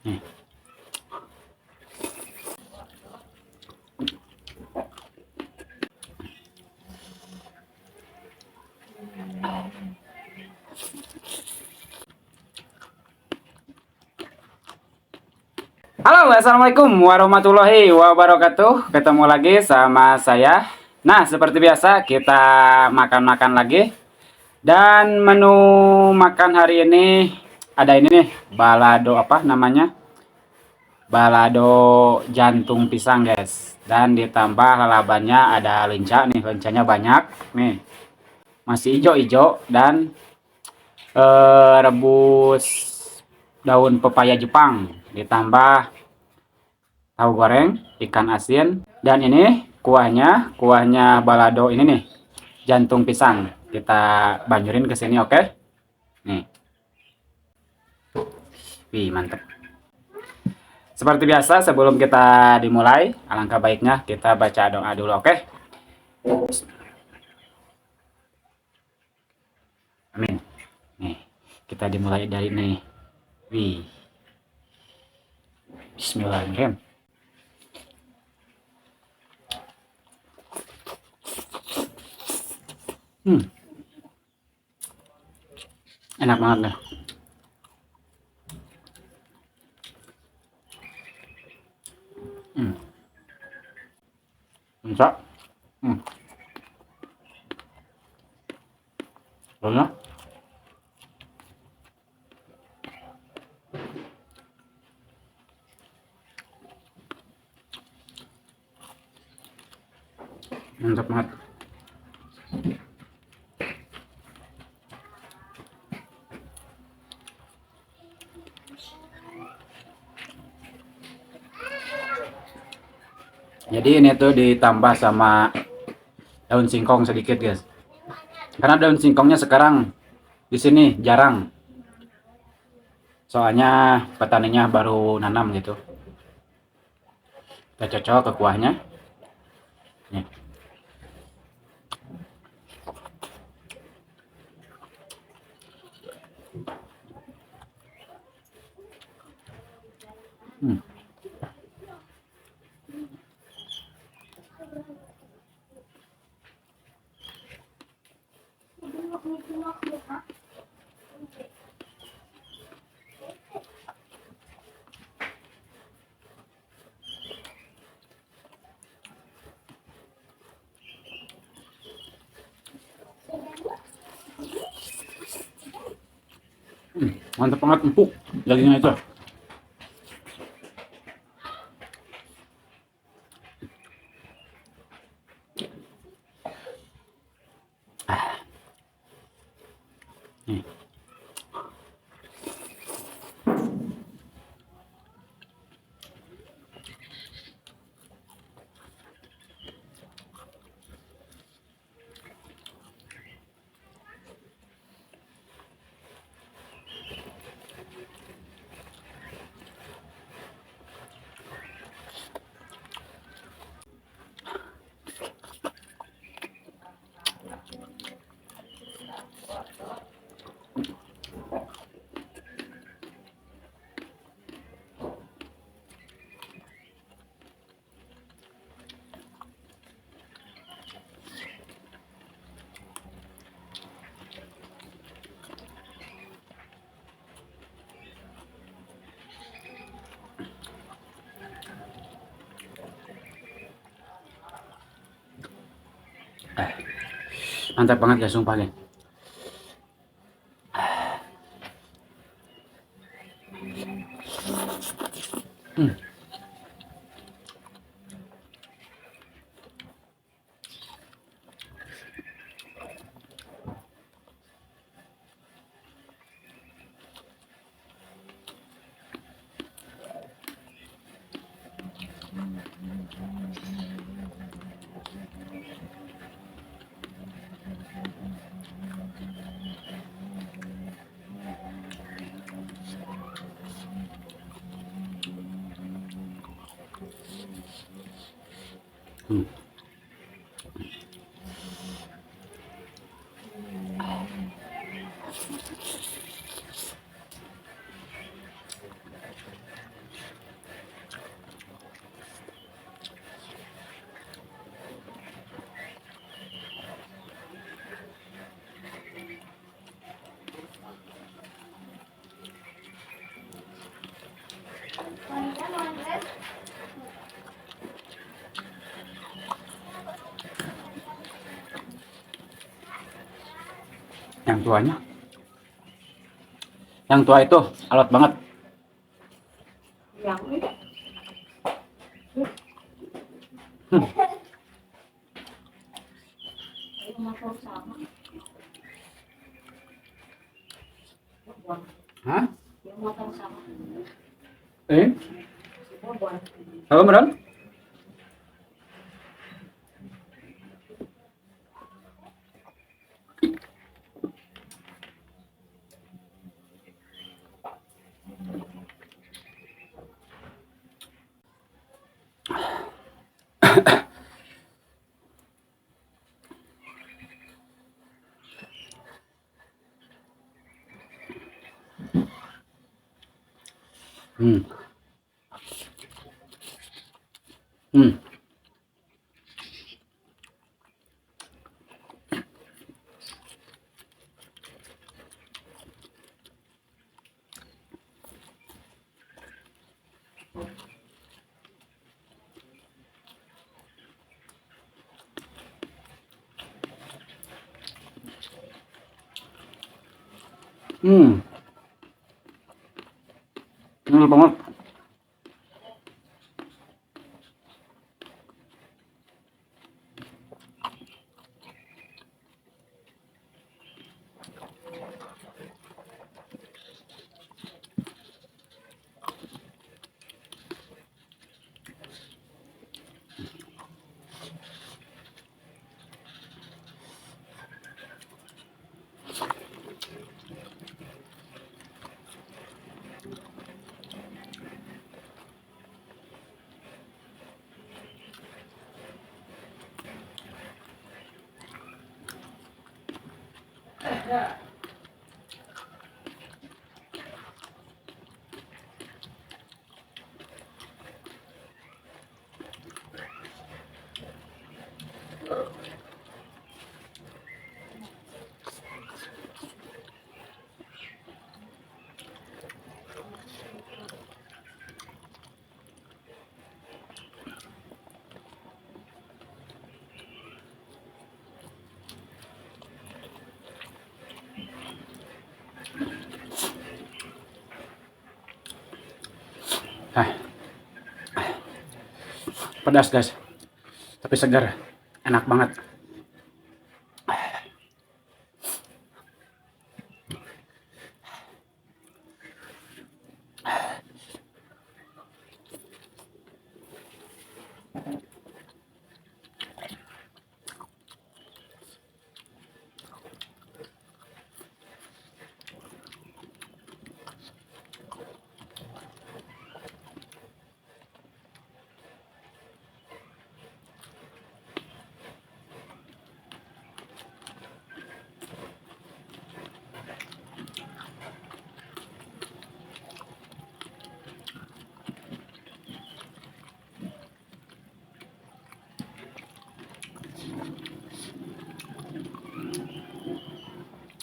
Nih. Halo, assalamualaikum warahmatullahi wabarakatuh. Ketemu lagi sama saya. Nah, seperti biasa kita makan-makan lagi. Dan menu makan hari ini ada ini nih, balado apa namanya? Balado jantung pisang, guys. Dan ditambah lalabannya ada lenca nih, lencanya banyak nih. Masih hijau-hijau dan rebus daun pepaya Jepang ditambah tahu goreng, ikan asin, dan ini kuahnya balado ini nih, jantung pisang. Kita banjurin ke sini, oke? Nih, wih mantep. Seperti biasa, sebelum kita dimulai, alangkah baiknya kita baca doa dulu, oke? Amin. Nih, kita dimulai dari nih. Wih, Bismillahirrahmanirrahim. Hmm, enak banget deh. Hmm, mantap. Hmm, banyak. Mantap banget. Jadi ini tuh ditambah sama daun singkong sedikit, guys. Karena daun singkongnya sekarang di sini jarang. Soalnya petaninya baru nanam gitu. Kita cocok ke kuahnya. Nih. Hmm. Mantap banget, empuk dagingnya itu. Nih. Eh, Mantap banget ya, sumpah nih. Hmm. Hmm. Yang tuanya, yang tua itu alot banget. Yang ini Hmm. motor sama. Hah? Yang motor sama. Eh? Bobon. Halo, Meron? Hmm. Hmm. Hmm. Enak banget. Ah, pedas guys, tapi segar, enak banget.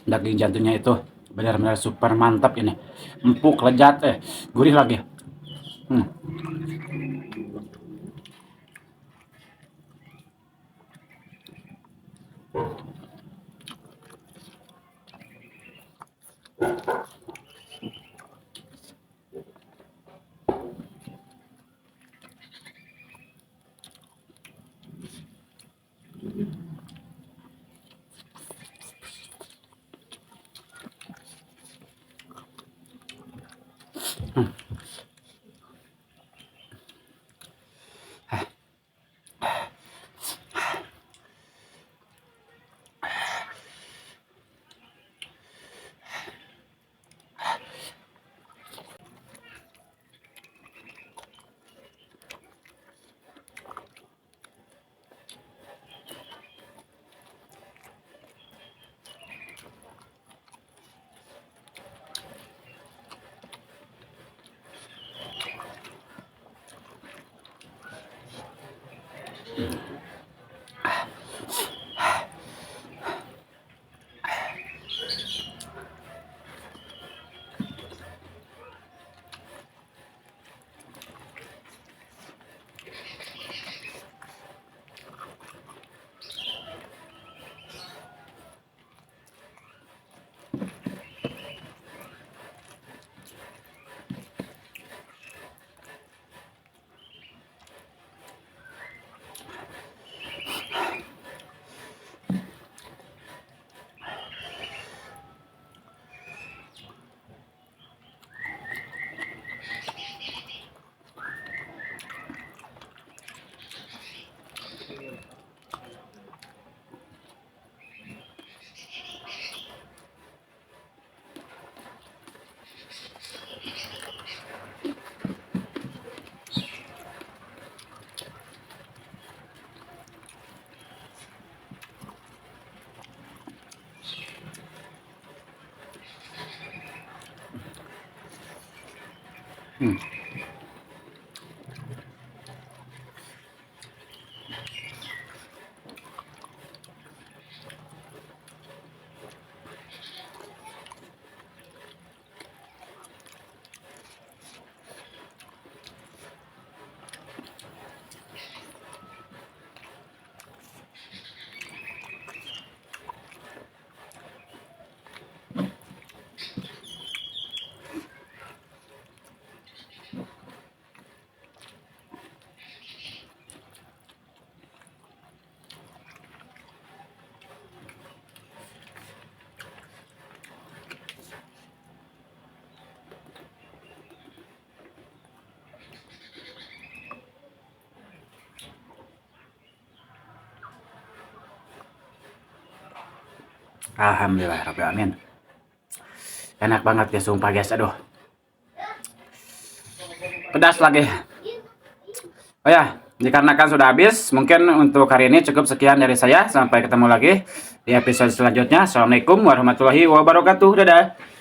Daging jantungnya itu benar-benar super mantap ini, empuk, lezat, gurih lagi. Hmm. Hmm. Alhamdulillah Rabbil Alamin. Enak banget ya sumpah guys, aduh. Pedas lagi. Oh ya, dikarenakan sudah habis, mungkin untuk hari ini cukup sekian dari saya. Sampai ketemu lagi di episode selanjutnya. Assalamualaikum warahmatullahi wabarakatuh. Dadah.